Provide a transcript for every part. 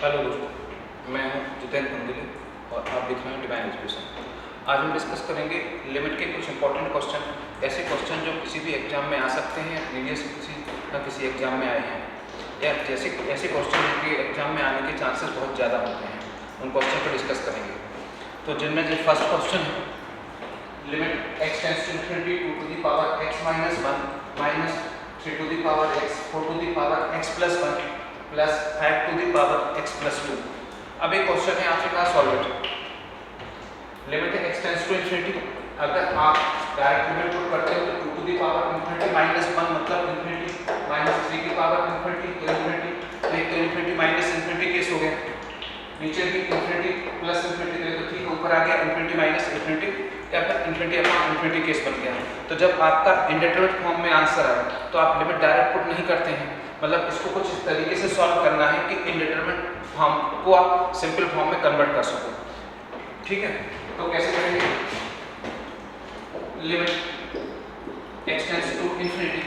Hello दोस्तों, मैं हूं जितेंद्र अंगुली और आप देख रहे हैं डिवाइन एजुकेशन। आज हम डिस्कस करेंगे लिमिट के कुछ इंपॉर्टेंट क्वेश्चन, ऐसे क्वेश्चन जो किसी भी एग्जाम में आ सकते हैं, प्रीवियस किसी एग्जाम में आए हैं, या जैसे ऐसे क्वेश्चन जिनके एग्जाम में आने के चांसेस बहुत ज़्यादा होते हैं, उन क्वेश्चन पर डिस्कस करेंगे। तो जिनमें जो फर्स्ट क्वेश्चन है, limit x tends to infinity 2 to the power x minus 1 minus 3 to the power x 4 to the power x plus 1 plus 5 to the power x plus 2। अब एक क्वेश्चन है आपसे कहा सॉल्व इट। लिमिट है x tends to infinity, अगर आप direct limit put करते हो तो 2 to the power infinity minus 1 मतलब इन्फिनिटी माइनस 3 की पावर इन्फिनिटी तो इन्फिनिटी, तो एक तो इन्फिनिटी माइनस इन्फिनिटी केस हो गया, नीचे भी इन्फिनिटी प्लस इन्फिनिटी तो ठीक, ऊपर आ गया इन्फिनिटी माइनस इन्फिनिटी या फिर इन्फिनिटी अपॉन इन्फिनिटी केस बन गया। तो जब आपका इंडेटरमिनेट फॉर्म में आंसर आए तो आप लिमिट डायरेक्ट पुट नहीं करते हैं, मतलब इसको कुछ इस तरीके से सॉल्व करना है कि इंडेटरमिनेट फॉर्म को आप सिंपल फॉर्म में कन्वर्ट कर सको। ठीक है, तो कैसे करेंगे? Limit x tends to infinity,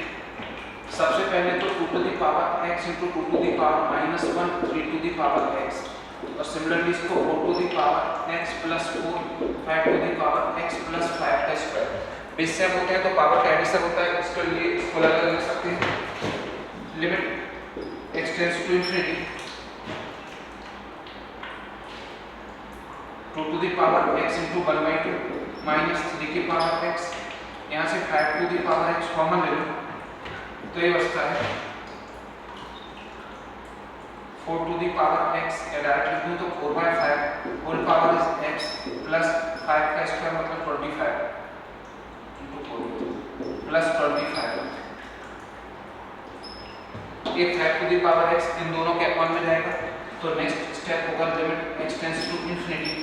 सबसे पहले तो 2 to the power x into 2 to the power minus 1 3 to the power x, और सिमिलरली इसको 4 to the power x plus 4 5 to the power x plus 5 का स्क्वायर। बेस सेम होते हैं तो power का एडिशन होता है, इसके लिए इसको अलग अलग लिख सकते हैं। Limit x tends to infinity 2 to the power x into 1/2 minus 3 की पावर x, यहाँ से 5 to the power x common ले लो तो ये बचता है 4 टू द पावर x, या डायरेक्ट लिख दूँ तो 4/5 whole power is x plus 5 का स्क्वायर मतलब 25 इंटू 4 प्लस 25। ये 5 टू द पावर x इन दोनों के अपॉन में जाएगा, तो नेक्स्ट स्टेप होगा limit x tends to infinity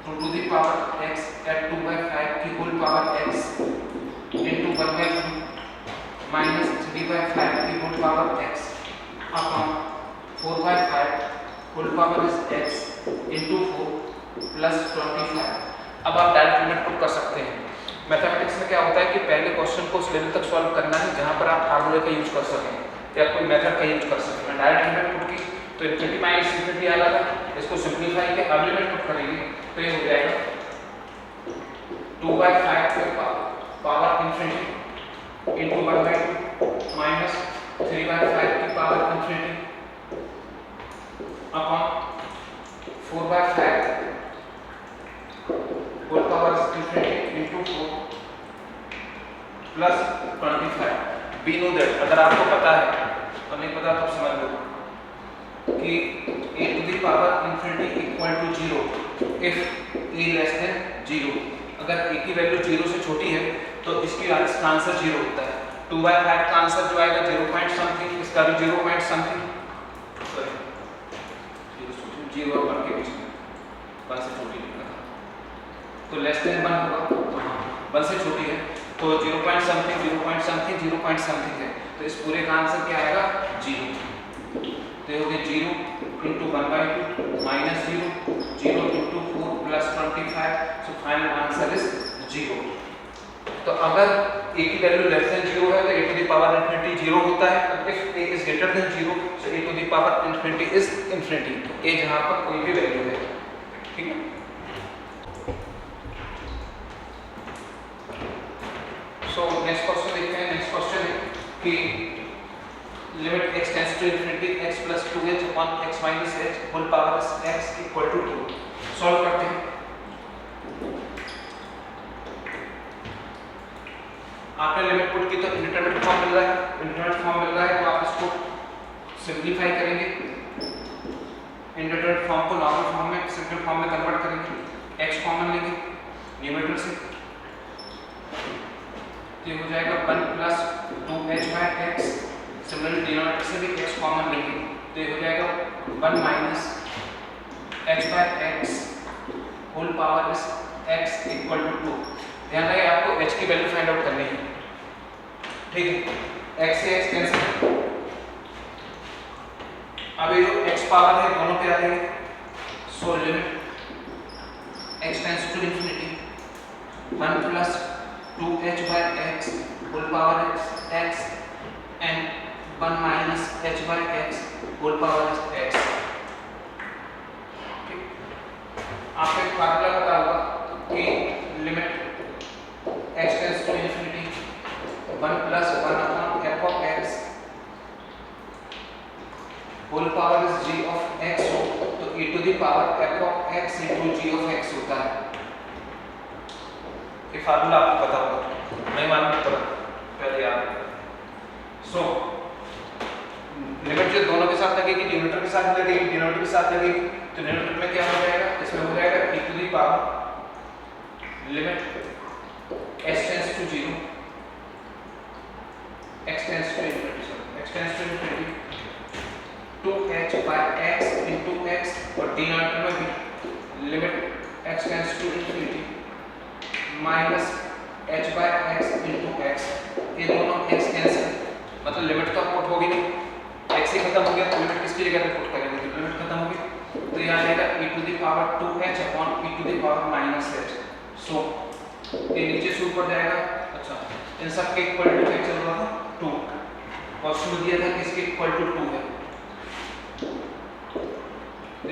2 to the power x at 2/5 की whole power x into 1/2 minus 3/5 की whole power x upon 4/5 whole power is x into 4 plus 25। अब आप डायरेक्ट लिमिट पुट कर सकते हैं। मैथमेटिक्स में क्या होता है कि पहले क्वेश्चन को उस लेवल तक सॉल्व करना है जहाँ पर आप फार्मूले का यूज कर सकें या कोई मेथड का यूज कर सकें। मैं डायरेक्ट लिमिट पुट की तो इन्फिनिटी माइनस इन्फिनिटी आ रहा था, इसको सिंप्लीफाई के अब लिमिट पुट करेंगे तो ये हो जाएगा 2/5 के पावर इन्फिनिटी इंटू 1/2 माइनस 3/5 की power infinity upon 4/5 whole power infinity into 4 plus 25। Be know that, अगर आपको पता है और नहीं पता तो समझ लो कि a to the power infinity equal to 0 if a less than 0। अगर a की वैल्यू 0 से छोटी है तो इसका आंसर 0 होता है। 2/5 का आंसर जो आएगा 0 पॉइंट समथिंग, इसका भी 0 पॉइंट समथिंग, सॉरी 0 और 1 के बीच में 1 से छोटी लिखना था, तो लेस देन 1 होगा, तो हाँ 1 से छोटी है तो 0 point something 0 point something 0 point something है, तो इस पूरे का आंसर क्या आएगा 0। तो ये हो गया 0 into 1/2 minus 0 into 4 plus 25, so final answer is 0। तो अगर a की वैल्यू लेस देन 0 है तो a to the power infinity 0 होता है, if a is greater than 0 so a to the power infinity is infinity, a जहां पर कोई भी वैल्यू है। ठीक है, सो नेक्स्ट क्वेश्चन देखते हैं। नेक्स्ट क्वेश्चन है कि limit x tends to infinity x plus 2h upon x minus h whole power x equal to 2। Solve करते हैं। आपने लिमिट पुट की तो इंडिटरमिनेट फॉर्म मिल रहा है, इंडिटरमिनेट फॉर्म मिल रहा है तो आप इसको सिंप्लीफाई करेंगे, इंडिटरमिनेट फॉर्म को नॉर्मल फॉर्म में सिंपल फॉर्म में कन्वर्ट करेंगे, x कॉमन लेंगे न्यूमरेटर से, तो ये हो जाएगा 1 प्लस 2h/x, सिमिलरली डिनोमिनेटर से भी x कॉमन लेंगे तो ये हो जाएगा 1 minus h/x whole power is x equal to 2। ध्यान रहे आपको h की वैल्यू फाइंड आउट करनी है। ठीक है, x से x कैंसिल, अब ये जो x पावर है दोनों पे आ जाएगी, so limit x tends to infinity 1 plus 2h/x whole power x and 1 minus h by x whole power is x आपको एक फार्मूला पता होगा कि limit x tends to infinity 1 plus 1 upon f of x whole power is g of x हो तो e to the power f of x into g of x होता है। ये फार्मूला आपको पता होगा, नहीं मालूम तो पहले याद। सो लिमिट जो दोनों के साथ लगेगी, डिनोमिनेटर के साथ लगेगी, डिनोमिनेटर के साथ लगेगी, तो डिनोमिनेटर में क्या हो जाएगा, इसमें हो जाएगा e to the power limit x tends to 0 x tends to infinity 2h by x into x और डिनोमिनेटर में भी limit x tends to infinity minus h by x into x, ये दोनों x कैंसिल, मतलब limit तो put होगी नहीं, x ही खत्म हो गया तो लिमिट किसकी जगह पे पुट करेंगे, तो लिमिट खत्म हो गई तो यहाँ जाएगा e to the power 2h upon e to the power minus h। So ये नीचे से ऊपर जाएगा। अच्छा, इन सब के इक्वल टू क्या चल रहा था 2, क्वेश्चन में दिया था कि इसके इक्वल टू 2 है,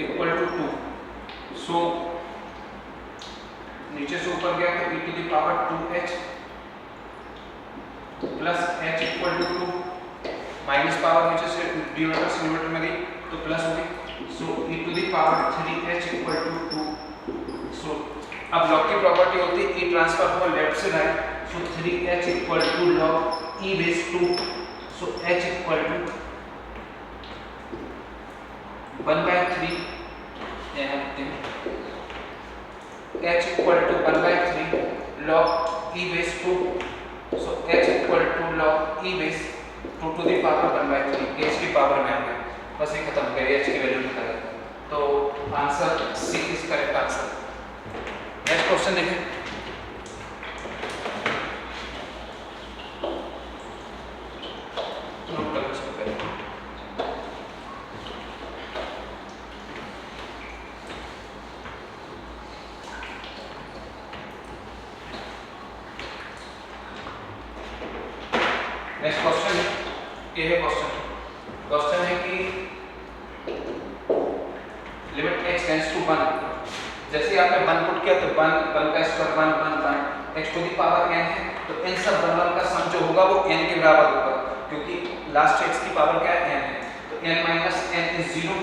इक्वल टू 2। सो नीचे से ऊपर गया तो e to the power 2h plus h equal to 2, minus power नीचे से डिनोमिनेटर से न्यूमरेटर में गई तो प्लस हो गई। So e to the power 3h equal to 2। So अब लॉग की प्रॉपर्टी होती है e ट्रांसफर हो लेफ्ट से right, so 3h equal to log e base 2, so h equal to 1/3, यहाँ लिखते हैं h equal to 1/3 log e base 2, so h equal to log e base 2 to the power 1/3, h की power में आ गया, बस ये खत्म करिए, h की वैल्यू निकाल गया। तो answer C is correct answer. Next question देखें। नोट करो इसको पहले। नेक्स्ट क्वेश्चन ये है क्वेश्चन है कि लिमिट x टेंड्स टू 1, जैसे आपने 1 पुट किया तो 1 का square 1 x to the power n है, तो इन सब 1 का सम जो होगा वो n के बराबर होगा, क्योंकि लास्ट x की पावर क्या है n है, तो n माइनस n इज 0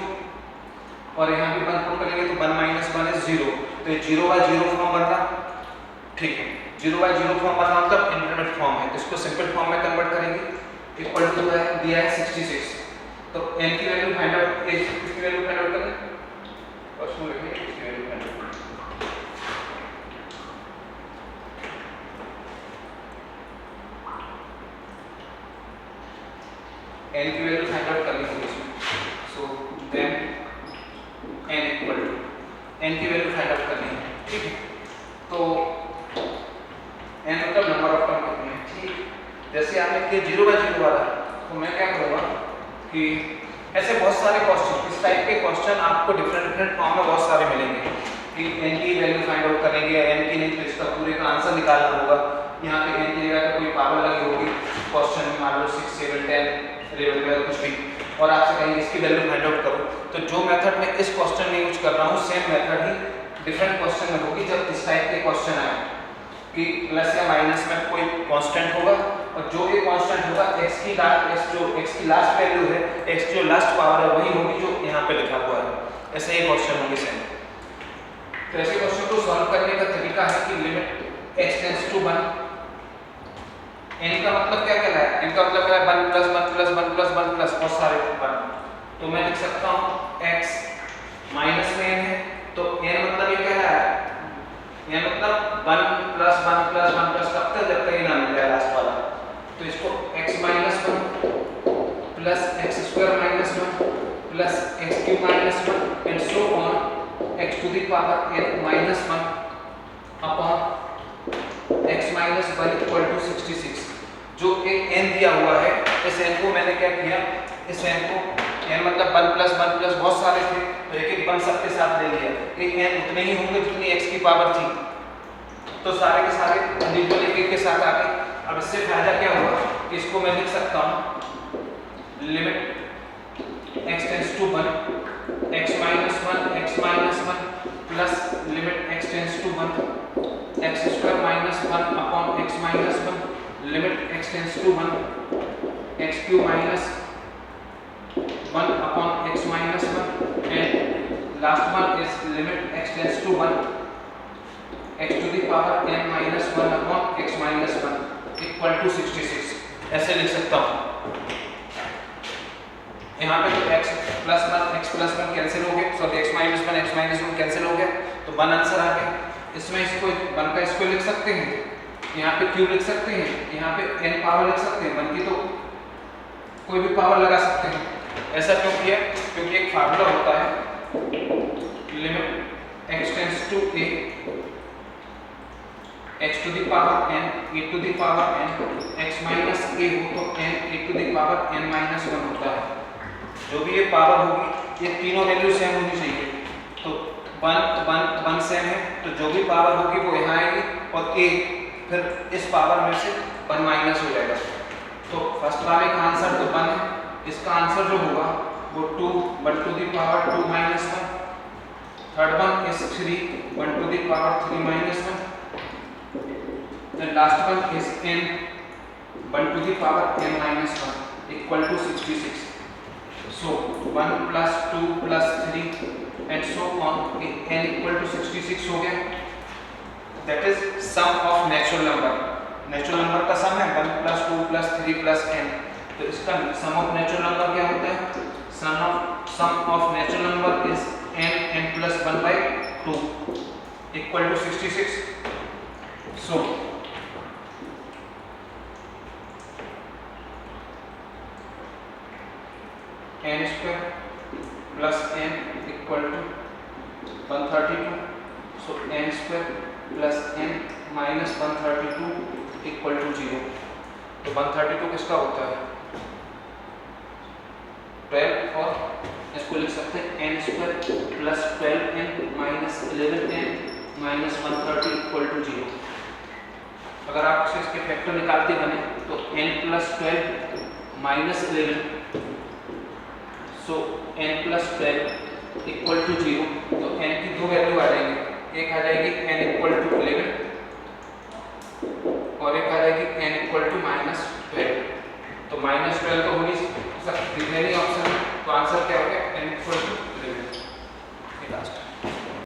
और यहाँ भी 1 पुट करेंगे तो 1 माइनस 1 इज 0, तो ये 0/0 फॉर्म बन रहा, ठीक है 0/0 फॉर्म बना मतलब इंटरमीडिएट फॉर्म है, इसको सिंपल फॉर्म में कन्वर्ट करेंगे, इक्वल टू है दिया है 66, तो n की वैल्यू फाइंड आउट, इसकी वैल्यू फाइंड आउट करें और उसको लिखेंगे इसकी वैल्यू फाइंड आउट। n की वैल्यू फाइंड आउट करनी होगी इसमें, so then n equal to n की वैल्यू फाइंड आउट करनी है, ठीक है, तो n मतलब नंबर ऑफ टर्म कितने हैं, ठीक। जैसे आपने किया 0/0 वाला, तो मैं क्या करूँगा कि ऐसे बहुत सारे क्वेश्चन, इस टाइप के क्वेश्चन आपको डिफरेंट फॉर्म में बहुत सारे मिलेंगे कि n की वैल्यू फाइंड आउट करेंगे, n की नहीं तो इसका पूरे का आंसर निकालना होगा, यहाँ पे n की जगह पे कोई पावर लगी होगी क्वेश्चन में, मान लो 6, 7, 10, 11, 12 कुछ भी, और आपसे कहेंगे इसकी वैल्यू फाइंड आउट करो, तो जो मेथड मैं इस क्वेश्चन में यूज कर रहा हूँ सेम मेथड ही डिफरेंट क्वेश्चन में होगी जब इस टाइप के क्वेश्चन आए कि प्लस या माइनस में कोई कांस्टेंट होगा और जो ये कांस्टेंट होगा x की लास्ट वैल्यू है, x जो लास्ट पावर है वही होगी जो यहाँ पे लिखा हुआ है, ऐसे ही क्वेश्चन होंगे सेम। तो ऐसे क्वेश्चन को सॉल्व करने का तरीका है कि limit x tends to 1, n का मतलब क्या कहलाए, n का मतलब क्या है 1 प्लस 1 प्लस 1 प्लस 1 प्लस बहुत सारे 1, तो मैं लिख सकता हूँ x माइनस में n है, तो n मतलब ये क्या है, n मतलब 1 प्लस 1 प्लस 1 प्लस कब तक जब तक ये ना मिल जाए लास्ट वाला, तो इसको x minus 1 plus x square minus 1 plus x cube minus 1 and so on x to the power n minus 1 upon x minus 1 equal to 66। जो एक n दिया हुआ है, इस n को मैंने क्या किया, इस n को n मतलब 1 प्लस 1 प्लस बहुत सारे थे तो एक एक 1 सबके साथ ले लिया, एक n उतने ही होंगे जितनी x की पावर थी, तो सारे के सारे इंडिविजुअल एक एक के साथ आ गए। अब इससे फायदा क्या होगा कि इसको मैं लिख सकता हूँ limit x tends to 1 x minus one plus limit x tends to 1 x square minus 1 upon x minus 1 limit x tends to 1 x cube minus 1 upon x minus 1 and last one is limit x tends to 1 x to the power n minus 1 upon x minus 1 equal to 66। ऐसे लिख सकता हूँ। यहाँ पे तो x plus 1 cancel हो गए, sorry x minus 1 cancel हो गया, तो 1 आंसर आ गया। इसमें इसको 1 का स्क्वायर लिख सकते हैं, यहाँ पे क्यूब लिख सकते हैं, यहाँ पे n पावर लिख सकते हैं, 1 की तो कोई भी पावर लगा सकते हैं। ऐसा क्यों किया? क्योंकि एक फार्मूला होता है limit x tends to a x to the power n a to the power n x minus a हो तो n a to the power n minus 1 होता है। जो भी ये पावर होगी ये तीनों वैल्यू सेम होनी चाहिए। तो 1 सेम है तो जो भी पावर होगी वो यहाँ आएगी और a फिर इस पावर में से 1 माइनस हो जाएगा। तो फर्स्ट वाले का आंसर तो 1 है, इसका आंसर जो होगा वो 1 to the power 2 minus 1, third one is 3 1 to the power 3 minus 1, the last one is n 1 to the power n minus 1 equal to 66. So 1 plus 2 plus 3 and so on n equal to 66 हो गया। That is sum of natural number। natural number का सम है 1 plus 2 plus 3 plus n। तो इसका sum of natural number क्या होता है? sum of natural number is n plus 1 by 2 equal to 66। So n square plus n equal to 132। so n square plus n minus 132 equal to 0। तो 132 किसका होता है? 12 और इसको लिख सकते हैं n square plus 12n minus 11n minus 130 equal to 0। अगर आप इसके फैक्टर निकालते बने तो n plus 12 minus 11 so n plus 12 equal to 0। तो n की दो वैल्यू आ जाएंगी, एक आ जाएगी n equal to 11 और एक आ जाएगी n equal to -12। तो -12 तो हो